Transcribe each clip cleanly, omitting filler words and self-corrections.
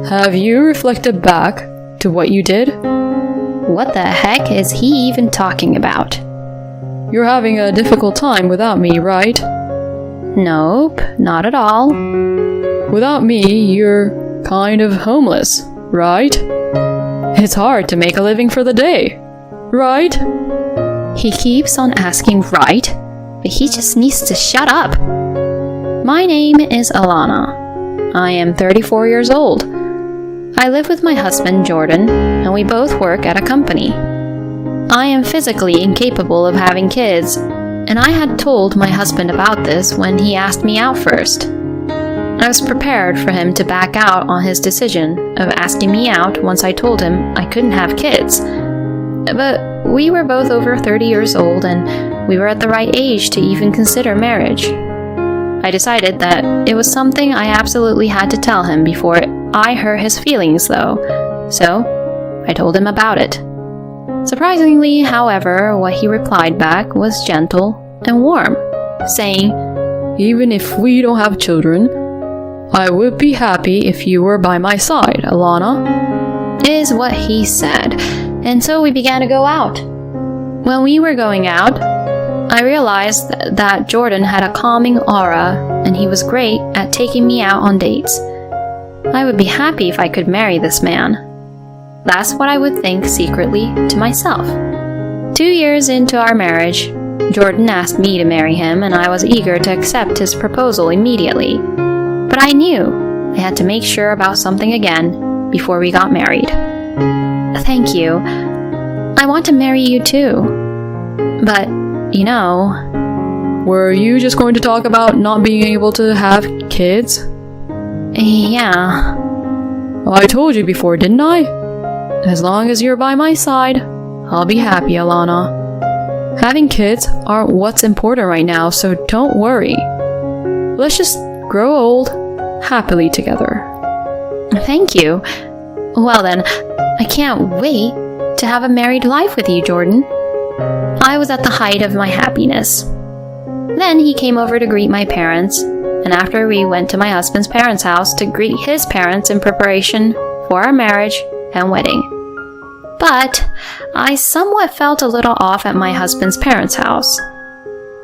Have you reflected back to what you did? What the heck is he even talking about? You're having a difficult time without me, right? Nope, not at all. Without me, you're kind of homeless, right? It's hard to make a living for the day, right? He keeps on asking right, but he just needs to shut up. My name is Alana. I am 34 years old. I live with my husband, Jordan, and we both work at a company. I am physically incapable of having kids, and I had told my husband about this when he asked me out first. I was prepared for him to back out on his decision of asking me out once I told him I couldn't have kids. But we were both over 30 years old, and we were at the right age to even consider marriage. I decided that it was something I absolutely had to tell him before I hurt his feelings, though, so I told him about it. Surprisingly, however, what he replied back was gentle and warm, saying, "Even if we don't have children, I would be happy if you were by my side, Alana," is what he said, and so we began to go out. When we were going out, I realized that Jordan had a calming aura, and he was great at taking me out on dates. I would be happy if I could marry this man. That's what I would think secretly to myself. 2 years into our marriage, Jordan asked me to marry him, and I was eager to accept his proposal immediately. But I knew I had to make sure about something again before we got married. Thank you. I want to marry you too. But, you know... Were you just going to talk about not being able to have kids? Yeah. I told you before, didn't I? As long as you're by my side, I'll be happy, Alana. Having kids aren't what's important right now, so don't worry. Let's just grow old happily together. Thank you. Well then, I can't wait to have a married life with you, Jordan. I was at the height of my happiness. Then he came over to greet my parents, and after we went to my husband's parents' house to greet his parents in preparation for our marriage and wedding. But I somewhat felt a little off at my husband's parents' house.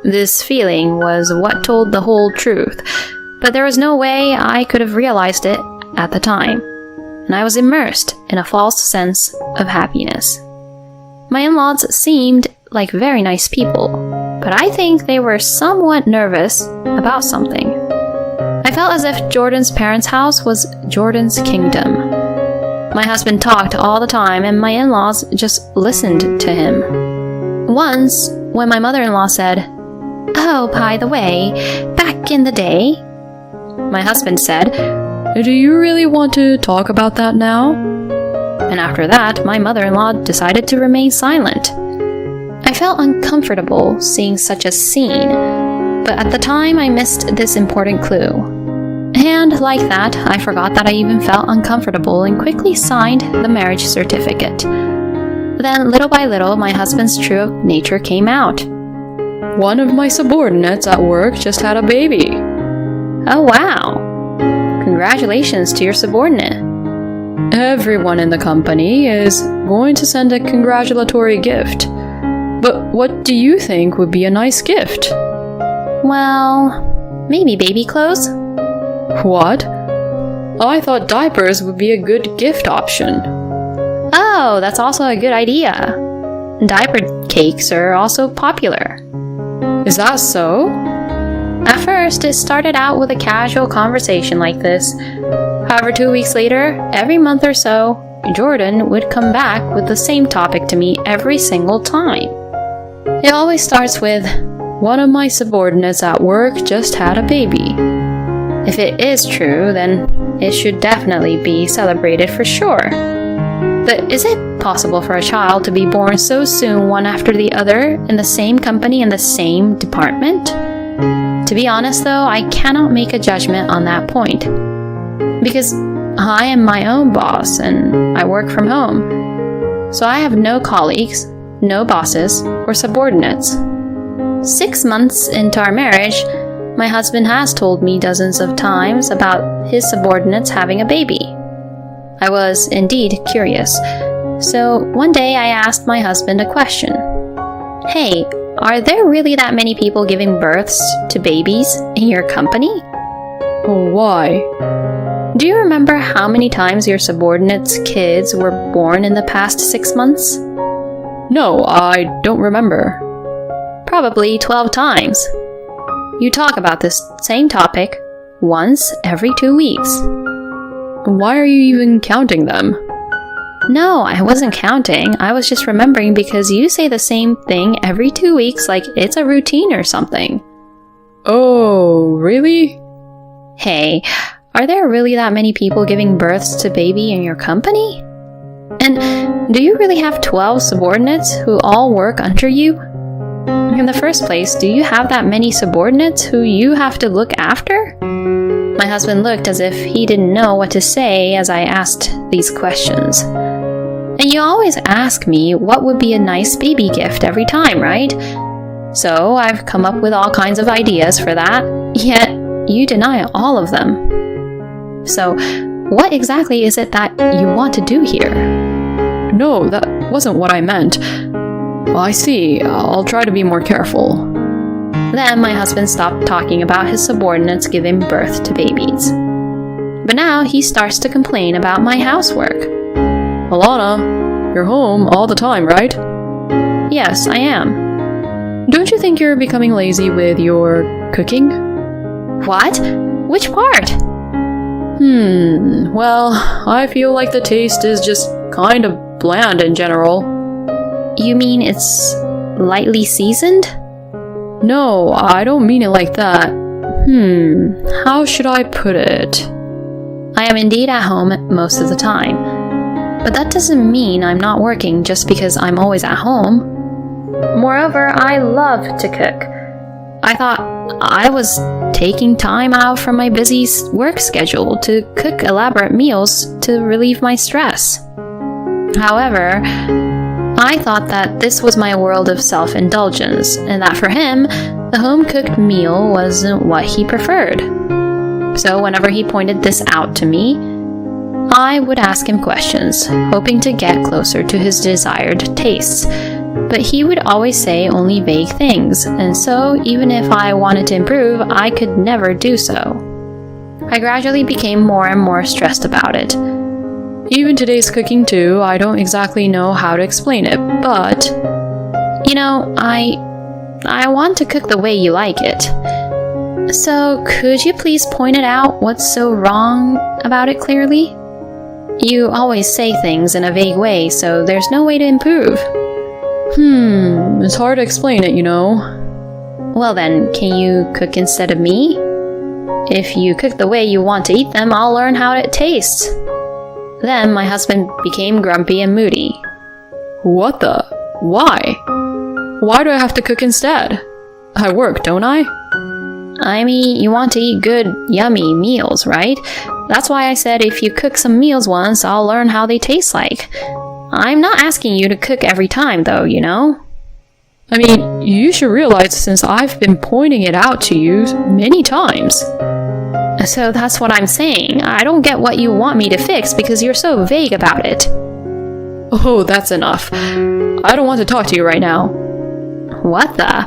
This feeling was what told the whole truth, but there was no way I could have realized it at the time, and I was immersed in a false sense of happiness. My in-laws seemed like very nice people, but I think they were somewhat nervous about something. I felt as if Jordan's parents' house was Jordan's kingdom. My husband talked all the time, and my in-laws just listened to him. Once, when my mother-in-law said, "Oh, by the way, back in the day," my husband said, "Do you really want to talk about that now?" And after that, my mother-in-law decided to remain silent. I felt uncomfortable seeing such a scene, but at the time I missed this important clue. And like that, I forgot that I even felt uncomfortable and quickly signed the marriage certificate. Then, little by little, my husband's true nature came out. "One of my subordinates at work just had a baby." Oh wow! Congratulations to your subordinate. Everyone in the company is going to send a congratulatory gift. But what do you think would be a nice gift? Well, maybe baby clothes? What? I thought diapers would be a good gift option. Oh, that's also a good idea. Diaper cakes are also popular. Is that so? At first, it started out with a casual conversation like this. However, 2 weeks later, every month or so, Jordan would come back with the same topic to me every single time. It always starts with, "One of my subordinates at work just had a baby." If it is true, then it should definitely be celebrated for sure. But is it possible for a child to be born so soon one after the other in the same company in the same department? To be honest though, I cannot make a judgment on that point. Because I am my own boss and I work from home. So I have no colleagues, no bosses, or subordinates. 6 months into our marriage, my husband has told me dozens of times about his subordinates having a baby. I was indeed curious. So one day I asked my husband a question. Hey, are there really that many people giving births to babies in your company? Why? Do you remember how many times your subordinates' kids were born in the past 6 months? No, I don't remember. Probably 12 times. You talk about this same topic once every 2 weeks. Why are you even counting them? No, I wasn't counting. I was just remembering because you say the same thing every 2 weeks like it's a routine or something. Oh, really? Hey, are there really that many people giving births to baby in your company? And do you really have 12 subordinates who all work under you? In the first place, do you have that many subordinates who you have to look after? My husband looked as if he didn't know what to say as I asked these questions. And you always ask me what would be a nice baby gift every time, right? So I've come up with all kinds of ideas for that, yet you deny all of them. So what exactly is it that you want to do here? No, that wasn't what I meant. I see. I'll try to be more careful. Then my husband stopped talking about his subordinates giving birth to babies. But now he starts to complain about my housework. Alana, you're home all the time, right? Yes, I am. Don't you think you're becoming lazy with your cooking? What? Which part? Well, I feel like the taste is just kind of bland in general. You mean it's lightly seasoned? No, I don't mean it like that. How should I put it? I am indeed at home most of the time. But that doesn't mean I'm not working just because I'm always at home. Moreover, I love to cook. I thought I was taking time out from my busy work schedule to cook elaborate meals to relieve my stress. However, I thought that this was my world of self-indulgence, and that for him, the home-cooked meal wasn't what he preferred. So whenever he pointed this out to me, I would ask him questions, hoping to get closer to his desired tastes. But he would always say only vague things, and so even if I wanted to improve, I could never do so. I gradually became more and more stressed about it. Even today's cooking too, I don't exactly know how to explain it, but... You know, I want to cook the way you like it. So could you please point it out what's so wrong about it clearly? You always say things in a vague way, so there's no way to improve. It's hard to explain it, you know. Well then, can you cook instead of me? If you cook the way you want to eat them, I'll learn how it tastes. Then my husband became grumpy and moody. What the? Why? Why do I have to cook instead? I work, don't I? I mean, you want to eat good, yummy meals, right? That's why I said if you cook some meals once, I'll learn how they taste like. I'm not asking you to cook every time, though, you know? I mean, you should realize since I've been pointing it out to you many times. So that's what I'm saying. I don't get what you want me to fix because you're so vague about it. Oh, that's enough. I don't want to talk to you right now. What the?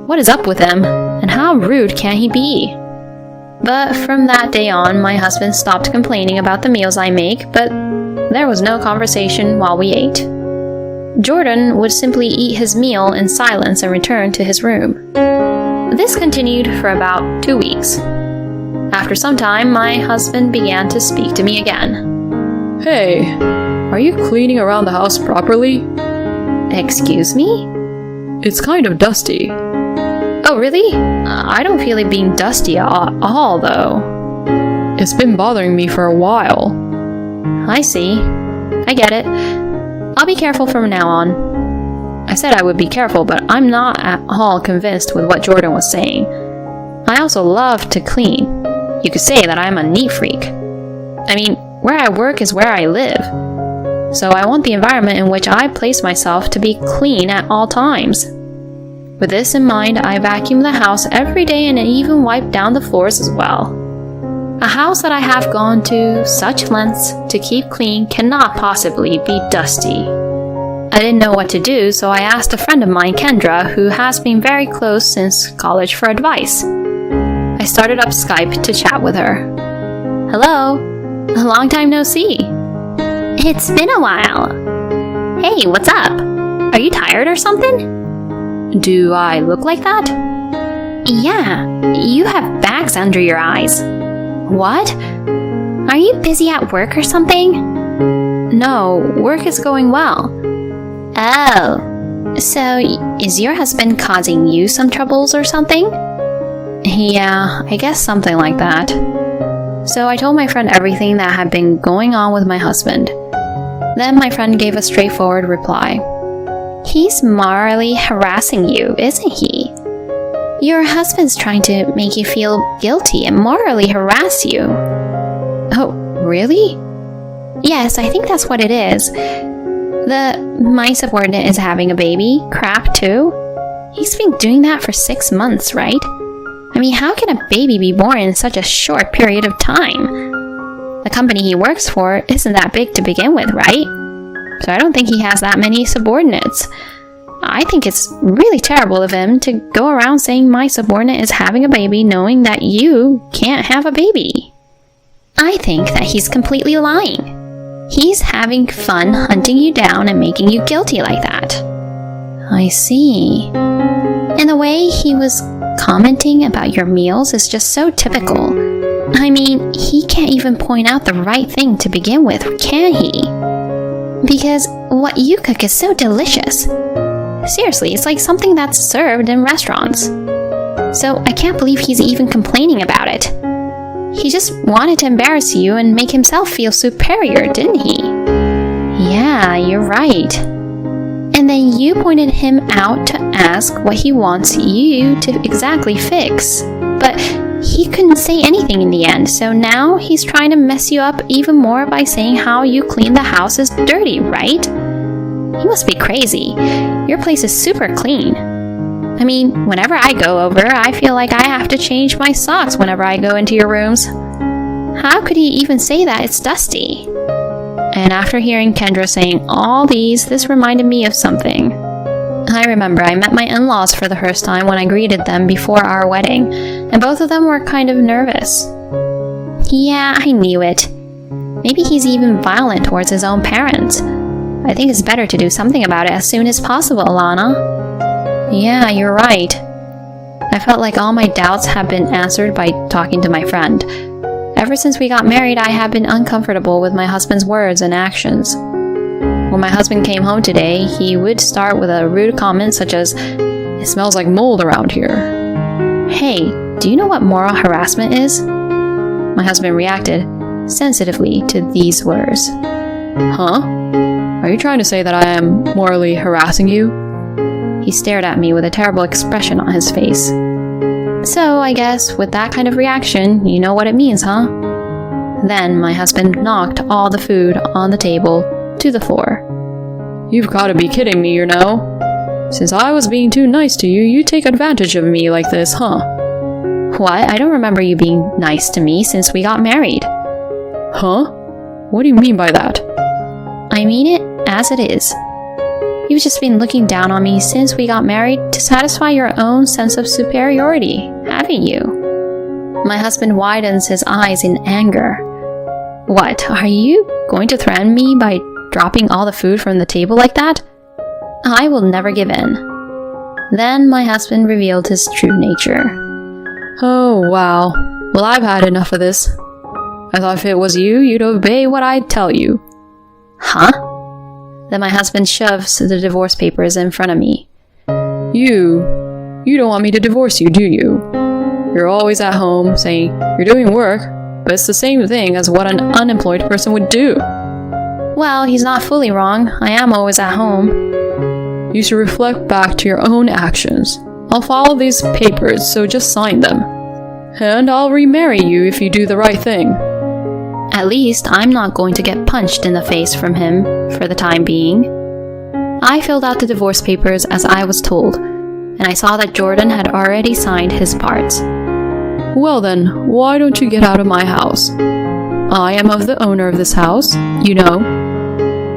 What is up with him? And how rude can he be? But from that day on, my husband stopped complaining about the meals I make, but there was no conversation while we ate. Jordan would simply eat his meal in silence and return to his room. This continued for about 2 weeks. After some time, my husband began to speak to me again. Hey, are you cleaning around the house properly? Excuse me? It's kind of dusty. Oh, really? I don't feel it being dusty at all, though. It's been bothering me for a while. I see. I get it. I'll be careful from now on. I said I would be careful, but I'm not at all convinced with what Jordan was saying. I also love to clean. You could say that I'm a neat freak. I mean, where I work is where I live. So I want the environment in which I place myself to be clean at all times. With this in mind, I vacuum the house every day and even wipe down the floors as well. A house that I have gone to such lengths to keep clean cannot possibly be dusty. I didn't know what to do, so I asked a friend of mine, Kendra, who has been very close since college, for advice. I started up Skype to chat with her. Hello, a long time no see. It's been a while. Hey, what's up? Are you tired or something? Do I look like that? Yeah, you have bags under your eyes. What? Are you busy at work or something? No, work is going well. Oh, so is your husband causing you some troubles or something? Yeah, I guess something like that. So I told my friend everything that had been going on with my husband. Then my friend gave a straightforward reply. He's morally harassing you, isn't he? Your husband's trying to make you feel guilty and morally harass you. Oh, really? Yes, I think that's what it is. My subordinate is having a baby. Crap, too. He's been doing that for 6 months, right? I mean, how can a baby be born in such a short period of time? The company he works for isn't that big to begin with, right? So I don't think he has that many subordinates. I think it's really terrible of him to go around saying my subordinate is having a baby knowing that you can't have a baby. I think that he's completely lying. He's having fun hunting you down and making you guilty like that. I see. And the way he was commenting about your meals is just so typical. I mean, he can't even point out the right thing to begin with, can he? Because what you cook is so delicious. Seriously, it's like something that's served in restaurants. So I can't believe he's even complaining about it. He just wanted to embarrass you and make himself feel superior, didn't he? Yeah, you're right. And then you pointed him out to ask what he wants you to exactly fix. But he couldn't say anything in the end, so now he's trying to mess you up even more by saying how you clean the house is dirty, right? He must be crazy. Your place is super clean. I mean, whenever I go over, I feel like I have to change my socks whenever I go into your rooms. How could he even say that it's dusty? And after hearing Kendra saying all these, this reminded me of something. I remember I met my in-laws for the first time when I greeted them before our wedding, and both of them were kind of nervous. Yeah, I knew it. Maybe he's even violent towards his own parents. I think it's better to do something about it as soon as possible, Alana. Yeah, you're right. I felt like all my doubts have been answered by talking to my friend. Ever since we got married, I have been uncomfortable with my husband's words and actions. When my husband came home today, he would start with a rude comment such as, "It smells like mold around here." Hey, do you know what moral harassment is? My husband reacted sensitively to these words. Huh? Are you trying to say that I am morally harassing you? He stared at me with a terrible expression on his face. So, I guess, with that kind of reaction, you know what it means, huh? Then my husband knocked all the food on the table to the floor. You've got to be kidding me, you know. Since I was being too nice to you, you take advantage of me like this, huh? What? I don't remember you being nice to me since we got married. Huh? What do you mean by that? I mean it as it is. You've just been looking down on me since we got married to satisfy your own sense of superiority, haven't you? My husband widens his eyes in anger. What, are you going to threaten me by dropping all the food from the table like that? I will never give in. Then my husband revealed his true nature. Oh, wow. Well, I've had enough of this. I thought if it was you, you'd obey what I tell you. Huh? Then my husband shoves the divorce papers in front of me. You don't want me to divorce you, do you? You're always at home saying you're doing work, but it's the same thing as what an unemployed person would do. Well, he's not fully wrong. I am always at home. You should reflect back to your own actions. I'll follow these papers, so just sign them. And I'll remarry you if you do the right thing. At least I'm not going to get punched in the face from him for the time being. I filled out the divorce papers as I was told, and I saw that Jordan had already signed his parts. Well then, why don't you get out of my house? I am of the owner of this house, you know.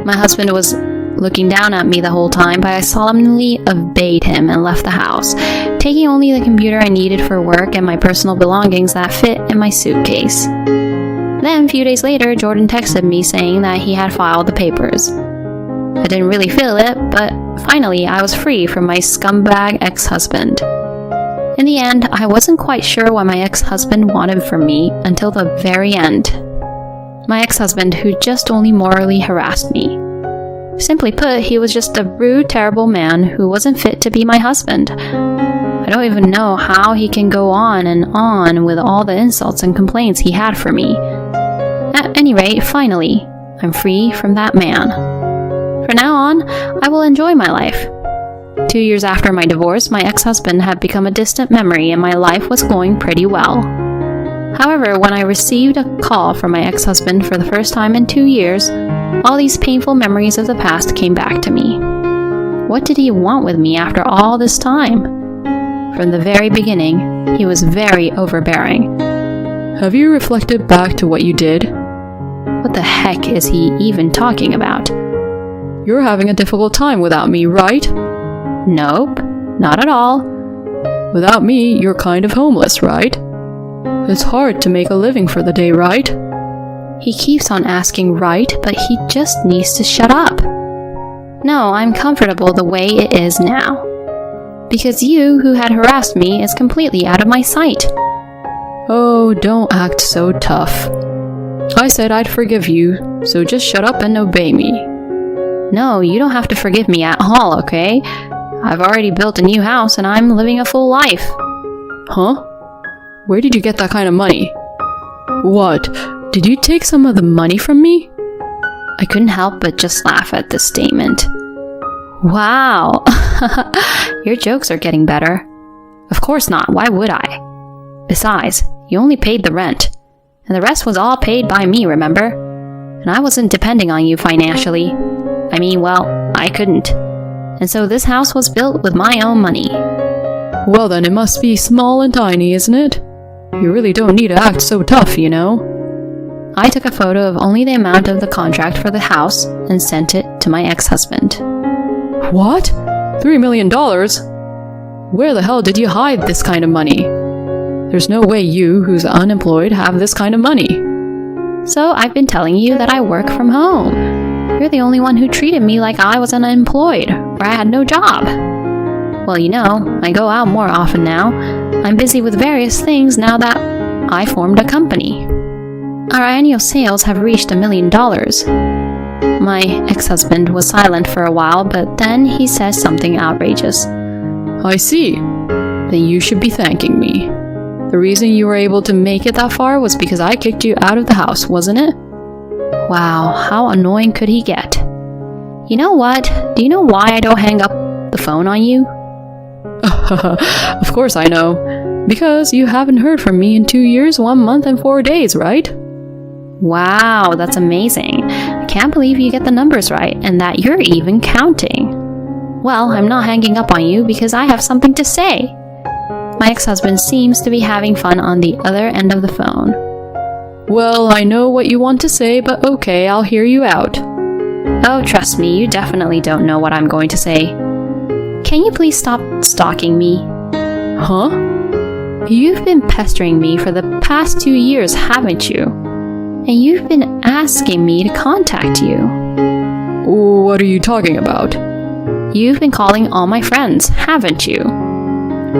My husband was looking down at me the whole time, but I solemnly obeyed him and left the house, taking only the computer I needed for work and my personal belongings that fit in my suitcase. Then, a few days later, Jordan texted me saying that he had filed the papers. I didn't really feel it, but finally I was free from my scumbag ex-husband. In the end, I wasn't quite sure what my ex-husband wanted from me until the very end. My ex-husband who just only morally harassed me. Simply put, he was just a rude, terrible man who wasn't fit to be my husband. I don't even know how he can go on and on with all the insults and complaints he had for me. At any rate, finally, I'm free from that man. From now on, I will enjoy my life. 2 years after my divorce, my ex-husband had become a distant memory and my life was going pretty well. However, when I received a call from my ex-husband for the first time in 2 years, all these painful memories of the past came back to me. What did he want with me after all this time? From the very beginning, he was very overbearing. Have you reflected back to what you did? What the heck is he even talking about? You're having a difficult time without me, right? Nope, not at all. Without me, you're kind of homeless, right? It's hard to make a living for the day, right? He keeps on asking right, but he just needs to shut up. No, I'm comfortable the way it is now. Because you, who had harassed me, is completely out of my sight. Oh, don't act so tough. I said I'd forgive you, so just shut up and obey me. No, you don't have to forgive me at all, okay? I've already built a new house and I'm living a full life. Huh? Where did you get that kind of money? What? Did you take some of the money from me? I couldn't help but just laugh at this statement. Wow, your jokes are getting better. Of course not, why would I? Besides, you only paid the rent, and the rest was all paid by me, remember? And I wasn't depending on you financially. I mean, well, I couldn't. And so this house was built with my own money. Well then, it must be small and tiny, isn't it? You really don't need to act so tough, you know? I took a photo of only the amount of the contract for the house and sent it to my ex-husband. What? $3 million? Where the hell did you hide this kind of money? There's no way you, who's unemployed, have this kind of money. So I've been telling you that I work from home. You're the only one who treated me like I was unemployed, or I had no job. Well, you know, I go out more often now. I'm busy with various things now that I formed a company. Our annual sales have reached $1 million. My ex-husband was silent for a while, but then he says something outrageous. I see. Then you should be thanking me. The reason you were able to make it that far was because I kicked you out of the house, wasn't it? Wow, how annoying could he get? You know what? Do you know why I don't hang up the phone on you? Of course I know. Because you haven't heard from me in 2 years, 1 month, and 4 days, right? Wow, that's amazing. I can't believe you get the numbers right and that you're even counting. Well, I'm not hanging up on you because I have something to say. My ex-husband seems to be having fun on the other end of the phone. Well, I know what you want to say, but okay, I'll hear you out. Oh, trust me, you definitely don't know what I'm going to say. Can you please stop stalking me? Huh? You've been pestering me for the past 2 years, haven't you? And you've been asking me to contact you. What are you talking about? You've been calling all my friends, haven't you?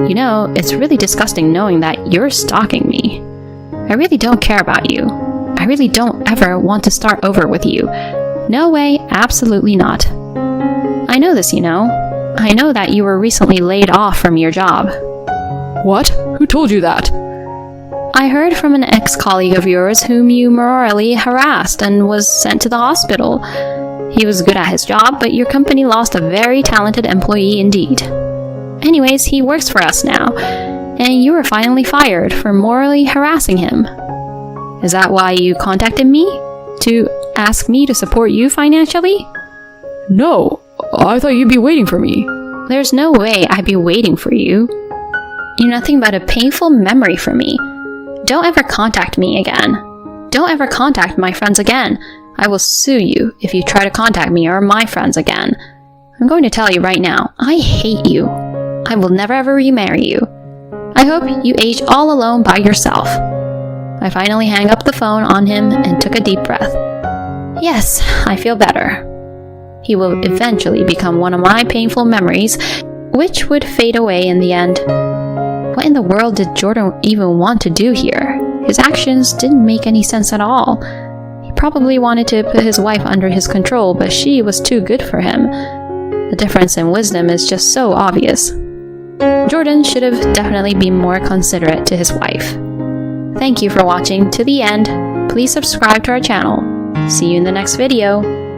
You know, it's really disgusting knowing that you're stalking me. I really don't care about you. I really don't ever want to start over with you. No way, absolutely not. I know this, you know. I know that you were recently laid off from your job. What? Who told you that? I heard from an ex-colleague of yours whom you morally harassed and was sent to the hospital. He was good at his job, but your company lost a very talented employee indeed. Anyways, he works for us now, and you were finally fired for morally harassing him. Is that why you contacted me? To ask me to support you financially? No, I thought you'd be waiting for me. There's no way I'd be waiting for you. You're nothing but a painful memory for me. Don't ever contact me again. Don't ever contact my friends again. I will sue you if you try to contact me or my friends again. I'm going to tell you right now, I hate you. I will never ever remarry you. I hope you age all alone by yourself. I finally hung up the phone on him and took a deep breath. Yes, I feel better. He will eventually become one of my painful memories, which would fade away in the end. What in the world did Jordan even want to do here? His actions didn't make any sense at all. He probably wanted to put his wife under his control, but she was too good for him. The difference in wisdom is just so obvious. Jordan should have definitely been more considerate to his wife. Thank you for watching to the end. Please subscribe to our channel. See you in the next video.